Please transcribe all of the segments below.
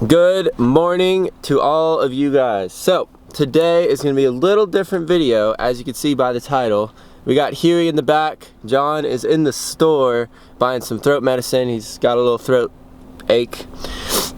Good morning to all of you guys. So today is going to be a little different video, as you can see by the title. We got Huey in the back. John is in the store buying some throat medicine. He's got a little throat ache.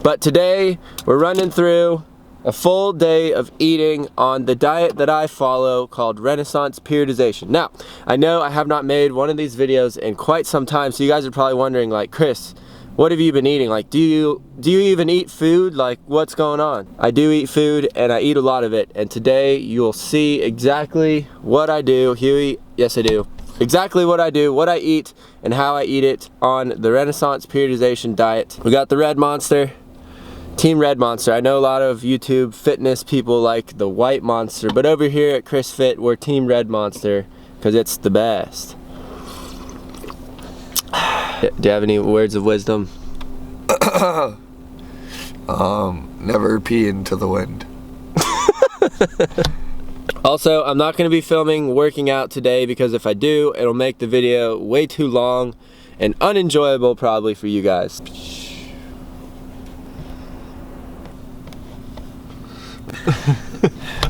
But today we're running through a full day of eating on the diet that I follow called Renaissance Periodization. Now, I know I have not made one of these videos in quite some time, so you guys are probably wondering, like, Chris, what have you been eating? Like, do you even eat food? Like, what's going on? I do eat food, and I eat a lot of it. And today you'll see exactly what I do. Huey, yes I do. Exactly what I do, what I eat, and how I eat it on the Renaissance Periodization diet. We got the Red Monster, Team Red Monster. I know a lot of YouTube fitness people like the White Monster, but over here at Chris Fit, we're Team Red Monster because it's the best. Do you have any words of wisdom? Never pee into the wind. Also, I'm not going to be filming working out today because if I do, it'll make the video way too long and unenjoyable probably for you guys.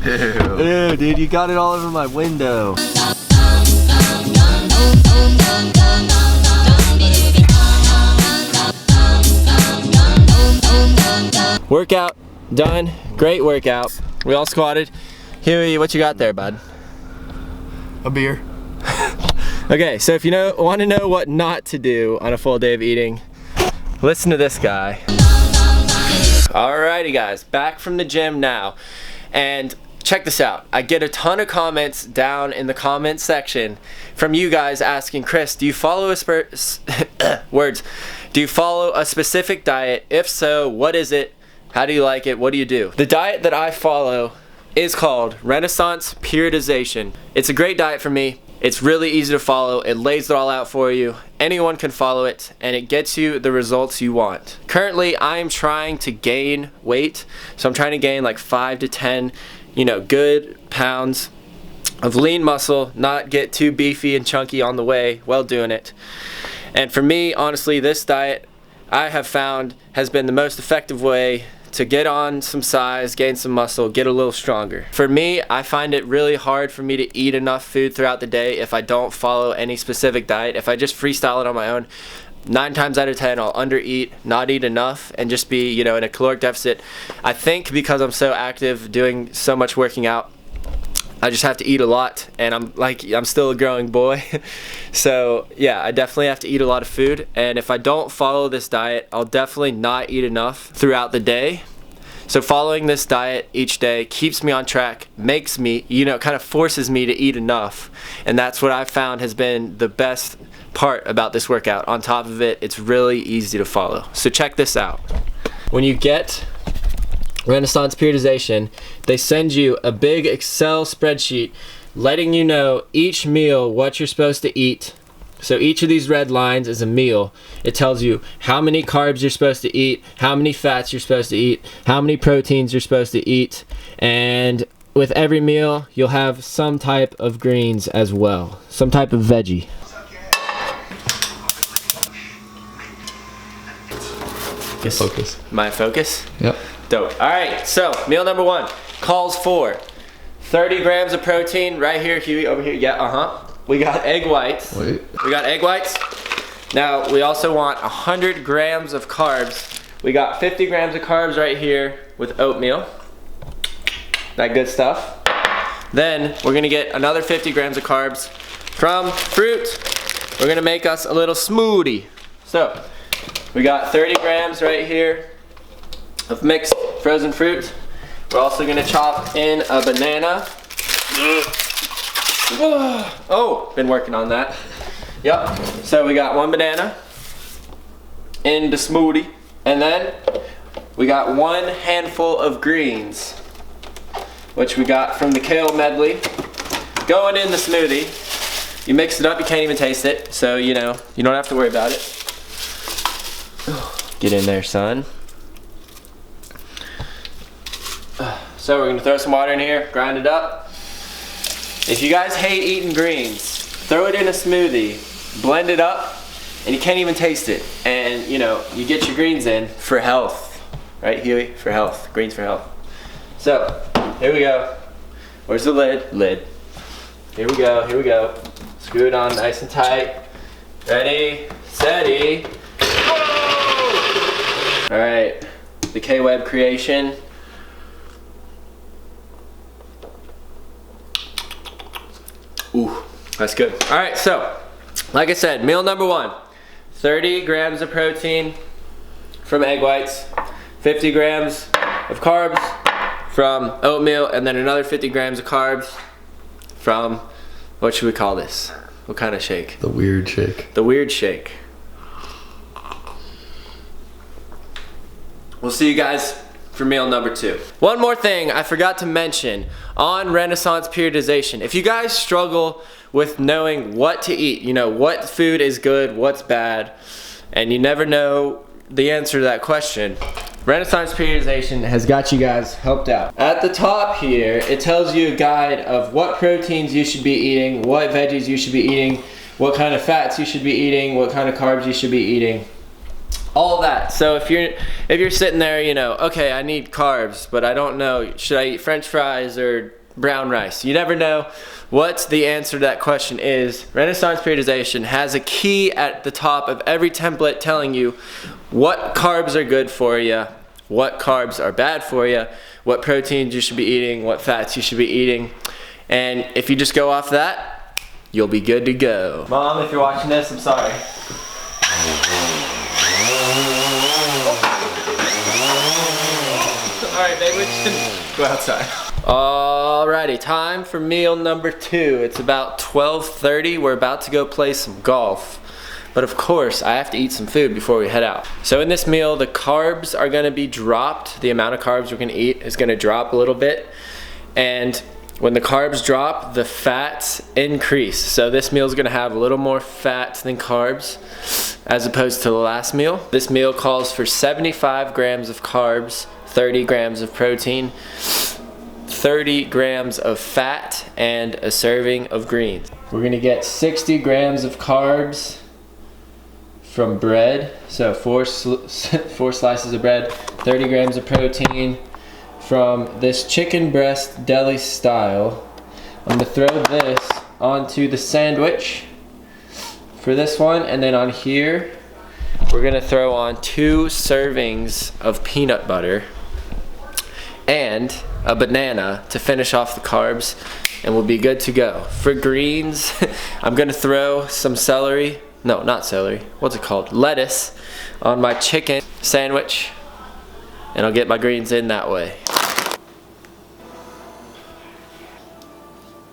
Ew, dude, you got it all over my window. Workout done. Great workout. We all squatted. Huey, what you got there, bud? A beer. Okay, so if you want to know what not to do on a full day of eating, listen to this guy. Alrighty guys, back from the gym now. And check this out. I get a ton of comments down in the comment section from you guys asking, Chris, do you follow do you follow a specific diet? If so, what is it? How do you like it? What do you do? The diet that I follow is called Renaissance Periodization. It's a great diet for me. It's really easy to follow. It lays it all out for you. Anyone can follow it, and it gets you the results you want. Currently, I am trying to gain weight. So I'm trying to gain like 5 to 10, good pounds of lean muscle, not get too beefy and chunky on the way while doing it. And for me, honestly, this diet I have found has been the most effective way to get on some size, gain some muscle, get a little stronger. For me, I find it really hard for me to eat enough food throughout the day if I don't follow any specific diet. If I just freestyle it on my own, 9 times out of 10 I'll undereat, not eat enough, and just be, in a caloric deficit. I think because I'm so active, doing so much working out, I just have to eat a lot, and I'm still a growing boy. So yeah, I definitely have to eat a lot of food, and if I don't follow this diet, I'll definitely not eat enough throughout the day. So following this diet each day keeps me on track, makes me, kind of forces me to eat enough, and that's what I've found has been the best part about this workout. On top of it, it's really easy to follow. So check this out. When you get Renaissance Periodization, they send you a big Excel spreadsheet letting you know each meal what you're supposed to eat. So each of these red lines is a meal. It tells you how many carbs you're supposed to eat, how many fats you're supposed to eat, how many proteins you're supposed to eat, and with every meal you'll have some type of greens as well, some type of veggie. Focus. My focus? Yep. Dope. Alright, so meal number 1 calls for 30 grams of protein right here, Huey, over here. Yeah, we got egg whites. Wait. We got egg whites. Now, we also want 100 grams of carbs. We got 50 grams of carbs right here with oatmeal. That good stuff. Then, we're gonna get another 50 grams of carbs from fruit. We're gonna make us a little smoothie. So, we got 30 grams right here of mixed frozen fruit. We're also gonna chop in a banana. Oh, been working on that. Yep, so we got 1 banana in the smoothie. And then we got 1 handful of greens, which we got from the kale medley, going in the smoothie. You mix it up, you can't even taste it, so you don't have to worry about it. Get in there, son. So we're gonna throw some water in here, grind it up. If you guys hate eating greens, throw it in a smoothie, blend it up, and you can't even taste it. And you get your greens in for health. Right, Huey? For health. Greens for health. So, here we go. Where's the lid? Lid. Here we go, here we go. Screw it on nice and tight. Ready, steady. All right, the K-Web creation. Ooh, that's good. All right, so, like I said, meal number 1, 30 grams of protein from egg whites, 50 grams of carbs from oatmeal, and then another 50 grams of carbs from, what should we call this? What kind of shake? The weird shake. The weird shake. We'll see you guys for meal number 2. One more thing I forgot to mention on Renaissance periodization. If you guys struggle with knowing what to eat, you know, what food is good, what's bad, and you never know the answer to that question, Renaissance periodization has got you guys helped out. At the top here, it tells you a guide of what proteins you should be eating, what veggies you should be eating, what kind of fats you should be eating, what kind of carbs you should be eating. All that. So if you're sitting there, you know, okay, I need carbs, but I don't know, should I eat French fries or brown rice? You never know what the answer to that question is. Renaissance periodization has a key at the top of every template telling you what carbs are good for you, what carbs are bad for you, what proteins you should be eating, what fats you should be eating. And if you just go off that, you'll be good to go. Mom, if you're watching this, I'm sorry. Alright, babe, we can go outside. Alrighty, time for meal number 2. It's about 12:30. We're about to go play some golf. But of course, I have to eat some food before we head out. So in this meal, the carbs are gonna be dropped. The amount of carbs we're gonna eat is gonna drop a little bit. And when the carbs drop, the fats increase. So this meal is gonna have a little more fat than carbs as opposed to the last meal. This meal calls for 75 grams of carbs, 30 grams of protein, 30 grams of fat, and a serving of greens. We're gonna get 60 grams of carbs from bread, so four slices of bread, 30 grams of protein from this chicken breast deli style. I'm gonna throw this onto the sandwich for this one, and then on here we're gonna throw on 2 servings of peanut butter and a banana to finish off the carbs, and we'll be good to go. For greens, I'm gonna throw some celery, no, not celery, what's it called? Lettuce on my chicken sandwich, and I'll get my greens in that way.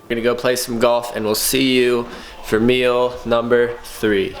We're gonna go play some golf, and we'll see you for meal number 3.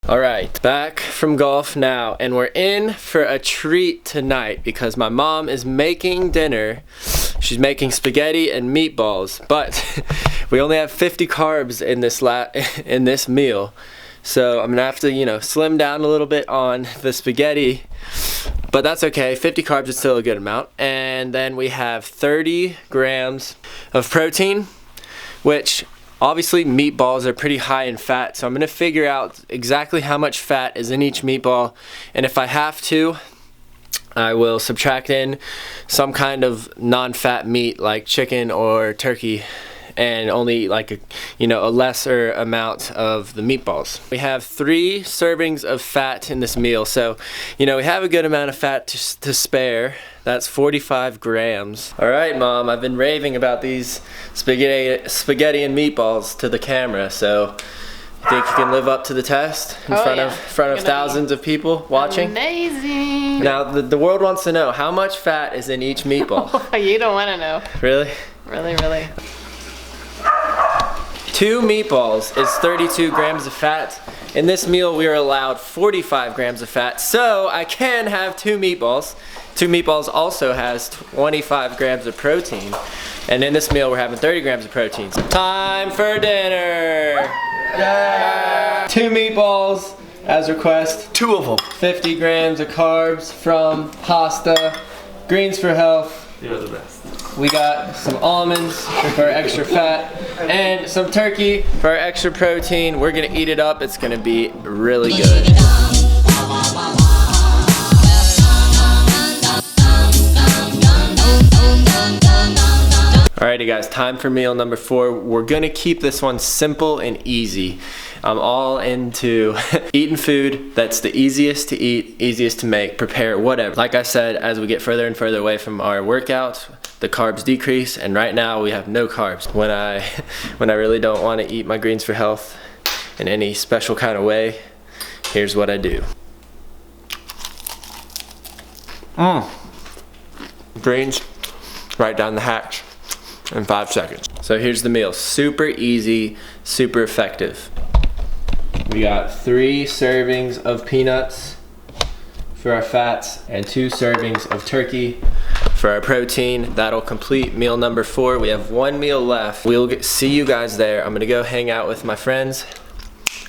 Alright, back from golf now, and we're in for a treat tonight because my mom is making dinner. She's making spaghetti and meatballs, but we only have 50 carbs in this meal. So I'm gonna have to, you know, slim down a little bit on the spaghetti, but that's okay. 50 carbs is still a good amount. And then we have 30 grams of protein, which obviously meatballs are pretty high in fat, so I'm gonna figure out exactly how much fat is in each meatball, and if I have to, I will subtract in some kind of non-fat meat like chicken or turkey, and only like a lesser amount of the meatballs. We have 3 servings of fat in this meal, so we have a good amount of fat to spare. That's 45 grams. All right, Mom, I've been raving about these spaghetti and meatballs to the camera, so you think you can live up to the test in front of thousands of people watching? Amazing. Now, the world wants to know how much fat is in each meatball. You don't want to know. Really? Really. 2 meatballs is 32 grams of fat In this meal, we are allowed 45 grams of fat, so I can have 2 meatballs. 2 meatballs also has 25 grams of protein. And in this meal, we're having 30 grams of protein. Time for dinner! Yeah. 2 meatballs, as request. 2 of them. 50 grams of carbs from pasta. Greens for health. You're the best. We got some almonds for our extra fat and some turkey for our extra protein. We're gonna eat it up. It's gonna be really good. Alrighty guys, time for meal number 4. We're gonna keep this one simple and easy. I'm all into eating food that's the easiest to eat, easiest to make, prepare, whatever. Like I said, as we get further and further away from our workouts, the carbs decrease, and right now we have no carbs. When I really don't want to eat my greens for health in any special kind of way, here's what I do. Greens right down the hatch in 5 seconds. So here's the meal. Super easy, super effective. We got 3 servings of peanuts for our fats and 2 servings of turkey for our protein. That'll complete meal number 4. We have 1 meal left. We'll see you guys there. I'm gonna go hang out with my friends.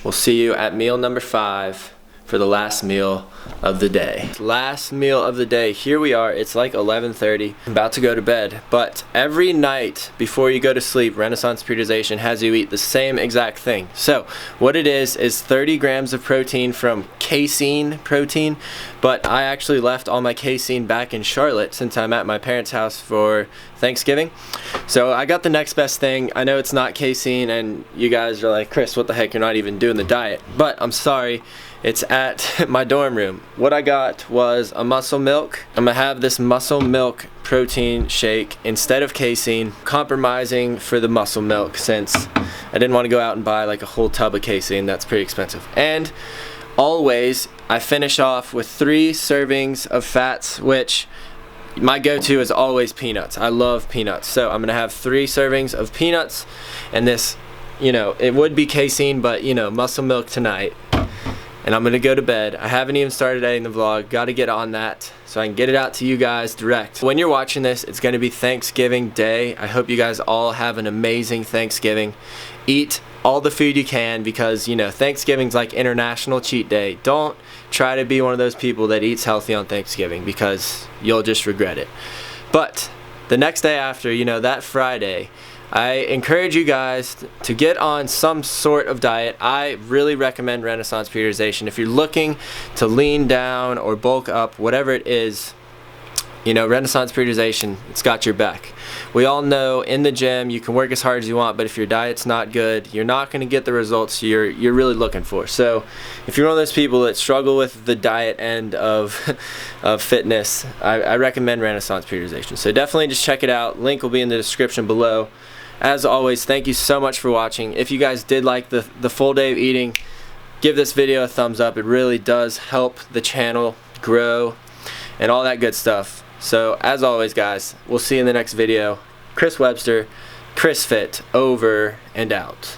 We'll see you at meal number 5 for the last meal of the day. Last meal of the day. Here we are. It's like 11:30. I'm about to go to bed. But every night before you go to sleep, Renaissance Periodization has you eat the same exact thing. So what it is 30 grams of protein from casein protein. But I actually left all my casein back in Charlotte since I'm at my parents' house for Thanksgiving. So I got the next best thing. I know it's not casein and you guys are like, Chris, what the heck? You're not even doing the diet. But I'm sorry. It's at my dorm room. What I got was a muscle milk. I'm gonna have this muscle milk protein shake instead of casein, compromising for the muscle milk since I didn't want to go out and buy like a whole tub of casein. That's pretty expensive. And always I finish off with 3 servings of fats, which my go-to is always peanuts. I love peanuts. So I'm gonna have 3 servings of peanuts, and this, you know, it would be casein, but you know, muscle milk tonight. And I'm gonna go to bed. I haven't even started editing the vlog. Gotta get on that so I can get it out to you guys direct. When you're watching this, it's gonna be Thanksgiving Day. I hope you guys all have an amazing Thanksgiving. Eat all the food you can because, you know, Thanksgiving's like International Cheat Day. Don't try to be one of those people that eats healthy on Thanksgiving because you'll just regret it. But the next day after, you know, that Friday, I encourage you guys to get on some sort of diet. I really recommend Renaissance Periodization. If you're looking to lean down or bulk up, whatever it is, you know, Renaissance Periodization, it's got your back. We all know in the gym you can work as hard as you want, but if your diet's not good, you're not going to get the results you're really looking for. So if you're one of those people that struggle with the diet end of fitness, I recommend Renaissance Periodization. So definitely just check it out. Link will be in the description below. As always, thank you so much for watching. If you guys did like the full day of eating, give this video a thumbs up. It really does help the channel grow and all that good stuff. So as always guys, we'll see you in the next video. Chris Webster, Chris Fit, over and out.